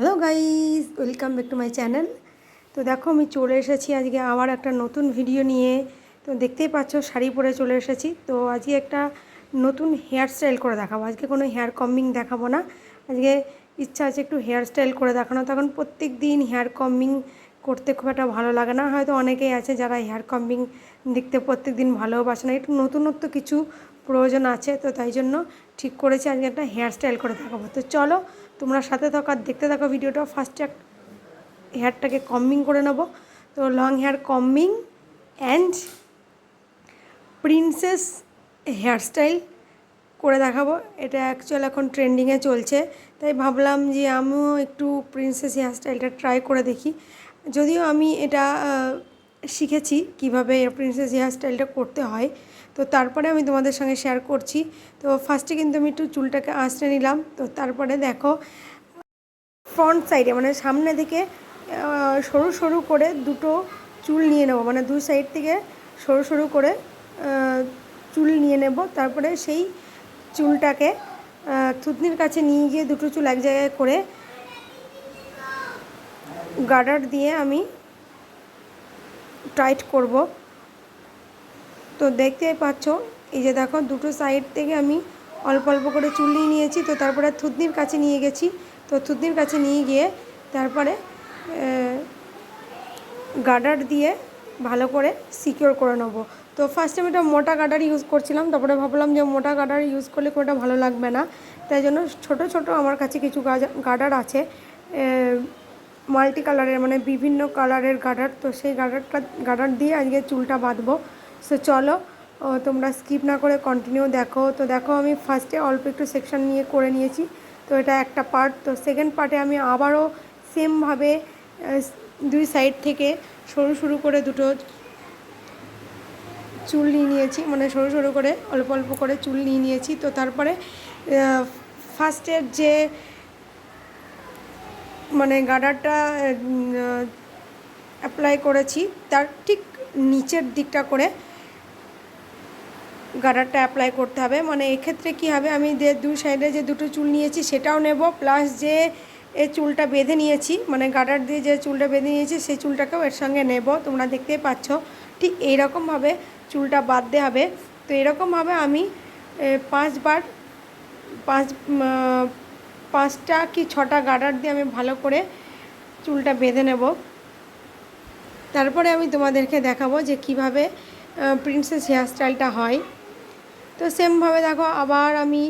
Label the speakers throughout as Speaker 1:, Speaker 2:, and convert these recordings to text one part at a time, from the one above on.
Speaker 1: Hello guys, welcome back to my channel. তো দেখো আমি চলে এসেছি আজকে আবার একটা নতুন ভিডিও নিয়ে। তো দেখতেই পাচ্ছ শাড়ি পরে চলে এসেছি। তো আজকে একটা নতুন হেয়ার স্টাইল করে দেখাবো। আজকে কোনো হেয়ার কম্বিং দেখাবো না। আজকে ইচ্ছা আছে একটু হেয়ার স্টাইল করে দেখানো। তখন প্রত্যেক দিন হেয়ার কম্বিং করতে খুব একটা ভালো লাগে না। হয়তো অনেকেই আছে যারা হেয়ার কম্বিং দেখতে প্রত্যেক দিন ভালোবাসে না, একটু নতুনত্ব কিছু প্রয়োজন আছে। তো তাই জন্য ঠিক করেছি আজকে একটা হেয়ার স্টাইল করে দেখাবো। তো চলো তোমরা সাথে থাকো আর দেখতে থাকো ভিডিওটা। ফার্স্টে হেয়ারটাকে কম্বিং করে নেব। তো long hair combing and princess hair style করে দেখাবো। এটা অ্যাকচুয়াল এখন ট্রেন্ডিংয়ে চলছে, তাই ভাবলাম যে আমিও একটু প্রিন্সেস হেয়ার স্টাইলটা ট্রাই করে দেখি। যদিও আমি এটা শিখেছি কিভাবে প্রিন্সেস হেয়ার স্টাইলটা করতে হয়, তো তারপরে আমি তোমাদের সঙ্গে শেয়ার করছি। তো ফার্স্টে কিন্তু আমি একটু চুলটাকে আঁচড়ে নিলাম। তো তারপরে দেখো ফ্রন্ট সাইডে মানে সামনে থেকে সরু সরু করে দুটো চুল নিয়ে নেব, মানে দুই সাইড থেকে সরু সরু করে চুল নিয়ে নেব। তারপরে সেই চুলটাকে থুতনির কাছে নিয়ে গিয়ে দুটো চুল এক জায়গায় করে গার্ডার দিয়ে আমি টাইট করব। তো দেখতেই পাচ্ছ এই যে দেখো দুটো সাইড থেকে আমি অল্প অল্প করে চুল নিয়ে নিয়েছি। তো তারপরে থুতনির কাছে নিয়ে গেছি। তো থুতনির কাছে নিয়ে গিয়ে তারপরে গার্ডার দিয়ে ভালো করে সিকিওর করে নেব। তো ফার্স্টে আমি একটা মোটা গার্ডার ইউজ করছিলাম, তারপরে ভাবলাম যে মোটা গার্ডার ইউজ করলে খুব একটা ভালো লাগবে না, তাই জন্য ছোট ছোট আমার কাছে কিছু গার্ডার আছে মাল্টি কালারের, মানে বিভিন্ন কালারের গার্ডার। তো সেই গার্ডার দিয়ে আজকে চুলটা বাঁধবো। সো চলো তোমরা স্কিপ না করে কন্টিনিউ দেখো। তো দেখো আমি ফার্স্টে অল্প একটু সেকশন নিয়ে করে নিয়েছি। তো এটা একটা পার্ট। তো সেকেন্ড পার্টে আমি আবারও সেমভাবে দুই সাইড থেকে সরু সরু করে দুটো চুল নিয়ে নিয়েছি, মানে সরু সরু করে অল্প অল্প করে চুল নিয়ে নিয়েছি। তো তারপরে ফার্স্টের যে মানে গার্ডারটা অ্যাপ্লাই করেছি তার ঠিক নিচের দিকটা করে গার্ডারটা অ্যাপ্লাই করতে হবে। মানে এক্ষেত্রে কী হবে, আমি যে দুই সাইডে যে দুটো চুল নিয়েছি সেটাও নেব, প্লাস যে এই চুলটা বেঁধে নিয়েছি, মানে গার্ডার দিয়ে যে চুলটা বেঁধে নিয়েছি সেই চুলটাকেও এর সঙ্গে নেব। তোমরা দেখতেই পাচ্ছ ঠিক এইরকমভাবে চুলটা বাঁধতে হবে। তো এরকমভাবে আমি পাঁচটা কি ছটা গার্ডার দিয়ে আমি ভালো করে চুলটা বেঁধে নেব। তারপরে আমি তোমাদেরকে দেখাবো যে কিভাবে প্রিন্সেস হেয়ার স্টাইলটা হয়। তো সেমভাবে দেখো আবার আমি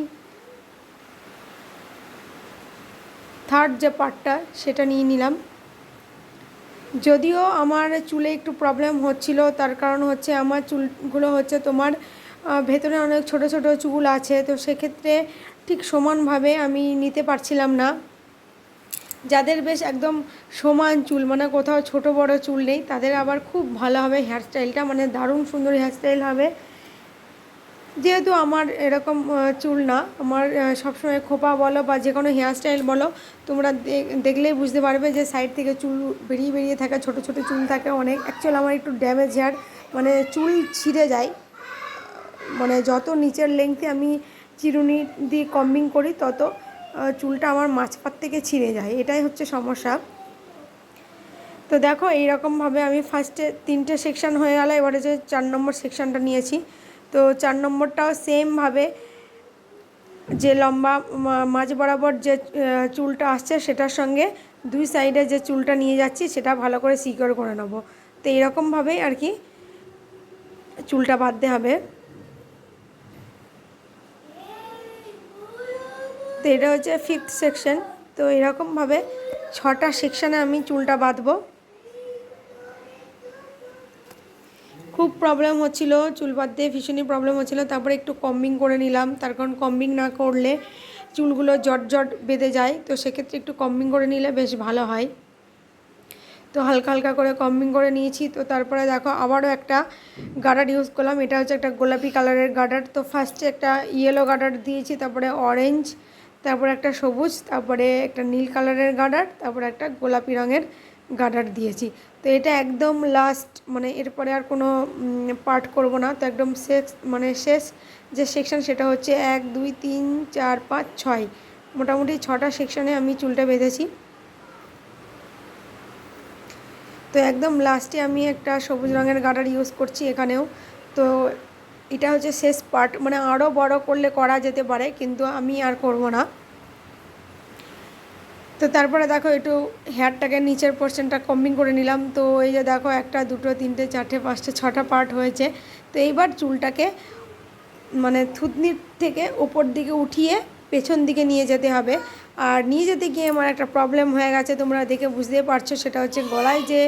Speaker 1: থার্ড যে পার্টটা সেটা নিয়ে নিলাম। যদিও আমার চুলে একটু প্রবলেম হচ্ছিল, তার কারণ হচ্ছে আমার চুলগুলো হচ্ছে তোমার ভেতরে অনেক ছোট ছোট চুল আছে। তো সেক্ষেত্রে ঠিক সমানভাবে আমি নিতে পারছিলাম না। যাদের বেশ একদম সমান চুল, মানে কোথাও ছোট বড় চুল নেই, তাদের আবার খুব ভালো হবে হেয়ার স্টাইলটা, মানে দারুণ সুন্দর হেয়ার স্টাইল হবে। যেহেতু আমার এরকম চুল না, আমার সবসময় খোপা বলো বা যে কোনো হেয়ার স্টাইল বলো, তোমরা দেখলেই বুঝতে পারবে যে সাইড থেকে চুল বেরিয়ে বেরিয়ে থাকে, ছোট ছোট চুল থাকে অনেক। অ্যাকচুয়ালি আমার একটু ড্যামেজ হেয়ার, মানে চুল ছিঁড়ে যায়, মানে যত নিচের লেংথে আমি চিরুনি দিয়ে কম্বিং করি তত চুলটা আমার মাঝখান থেকে ছিঁড়ে যায়, এটাই হচ্ছে সমস্যা। তো দেখো এইরকমভাবে আমি ফার্স্টে 3টে সেকশান হয়ে গেল। এবারে যে 4 নম্বর সেকশানটা নিয়েছি, তো 4 নম্বরটাও সেমভাবে যে লম্বা মাঝ বরাবর যে চুলটা আসছে সেটার সঙ্গে দুই সাইডে যে চুলটা নিয়ে যাচ্ছি সেটা ভালো করে সিকিওর করে নেব। তো এইরকমভাবেই আর কি চুলটা বাঁধতে হবে। তো এটা হচ্ছে 5th সেকশন। তো এরকমভাবে 6টা সেকশানে আমি চুলটা বাঁধবো। খুব প্রবলেম হচ্ছিল চুল বাঁধতে, ভীষণই প্রবলেম হচ্ছিলো। তারপরে একটু কম্বিং করে নিলাম, তার কারণ কম্বিং না করলে চুলগুলো জট জট বেঁধে যায়। তো সেক্ষেত্রে একটু কম্বিং করে নিলে বেশ ভালো হয়। তো হালকা হালকা করে কম্বিং করে নিয়েছি। তো তারপরে দেখো আবারও একটা গার্ডার ইউজ করলাম। এটা হচ্ছে একটা গোলাপি কালারের গার্ডার। তো ফার্স্টে একটা ইয়েলো গার্ডার দিয়েছি, তারপরে অরেঞ্জ, তারপরে একটা সবুজ, তারপরে একটা নীল কালারের গার্ডার, তারপরে একটা গোলাপি রঙের গার্ডার দিয়েছি। তো এটা একদম লাস্ট, মানে এরপরে আর কোনো পার্ট করব না। তো একদম শেষ যে সেকশন সেটা হচ্ছে 1 2 3 4 5 6, মোটামুটি 6টা সেকশনে আমি চুলটা বেঁধেছি। একদম লাস্টে আমি একটা সবুজ রঙের গার্ডার ইউজ করছি এখানেও। তো এটা হচ্ছে শেষ পার্ট, মানে আরও বড় করলে করা যেতে পারে, কিন্তু আমি আর করব না। তো তারপরে দেখো একটু হেয়ারটাকে নিচের পোর্শনটা কম্বিং করে নিলাম। তো এই যে দেখো 1 2 3 4 5 6টা পার্ট হয়েছে। তো এইবার চুলটাকে মানে থুতনির থেকে ওপর দিকে উঠিয়ে পেছন দিকে নিয়ে যেতে হবে। আর নিয়ে যেতে গিয়ে আমার একটা প্রবলেম হয়ে গেছে, তোমরা দেখে বুঝতেই পারছো, সেটা হচ্ছে গলায় যে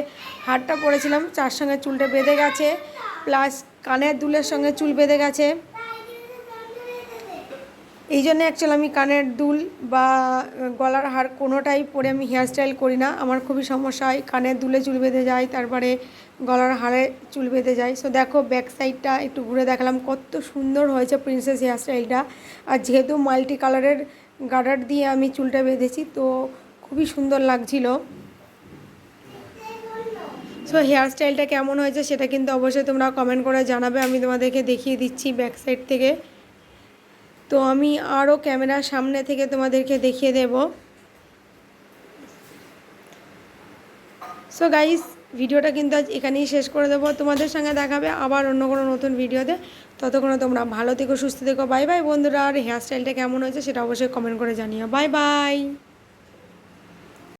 Speaker 1: হারটা পরেছিলাম তার সঙ্গে চুলটা বেঁধে গেছে, প্লাস কানের দুলের সঙ্গে চুল বেঁধে গেছে। এই জন্য অ্যাকচুয়ালি আমি কানের দুল বা গলার হার কোনোটাই পরে আমি হেয়ারস্টাইল করি না। আমার খুবই সমস্যা হয়, কানের দুলে চুল বেঁধে যায়, তারপরে গলার হারে চুল বেঁধে যায়। সো দেখো ব্যাক সাইডটা একটু ঘুরে দেখালাম, কত সুন্দর হয়েছে প্রিন্সেস হেয়ারস্টাইলটা। আর যেহেতু মাল্টি কালারের গার্ডার দিয়ে আমি চুলটা বেঁধেছি, তো খুবই সুন্দর লাগছিল। সো হেয়ারস্টাইলটা কেমন হয়েছে সেটা কিন্তু অবশ্যই তোমরা কমেন্ট করে জানাবে। আমি তোমাদেরকে দেখিয়ে দিচ্ছি ব্যাক সাইড থেকে। তো আমি আরও ক্যামেরার সামনে থেকে তোমাদেরকে দেখিয়ে দেব। সো গাইস, ভিডিওটা কিন্তু আজ এখানেই শেষ করে দেবো। তোমাদের সঙ্গে দেখাবে আবার অন্য কোনো নতুন ভিডিওতে। ততক্ষণে তোমরা ভালো থেকো, সুস্থ থেকো। বাই বাই বন্ধুরা। আর হেয়ারস্টাইলটা কেমন হয়েছে সেটা অবশ্যই কমেন্ট করে জানিও। Bye bye.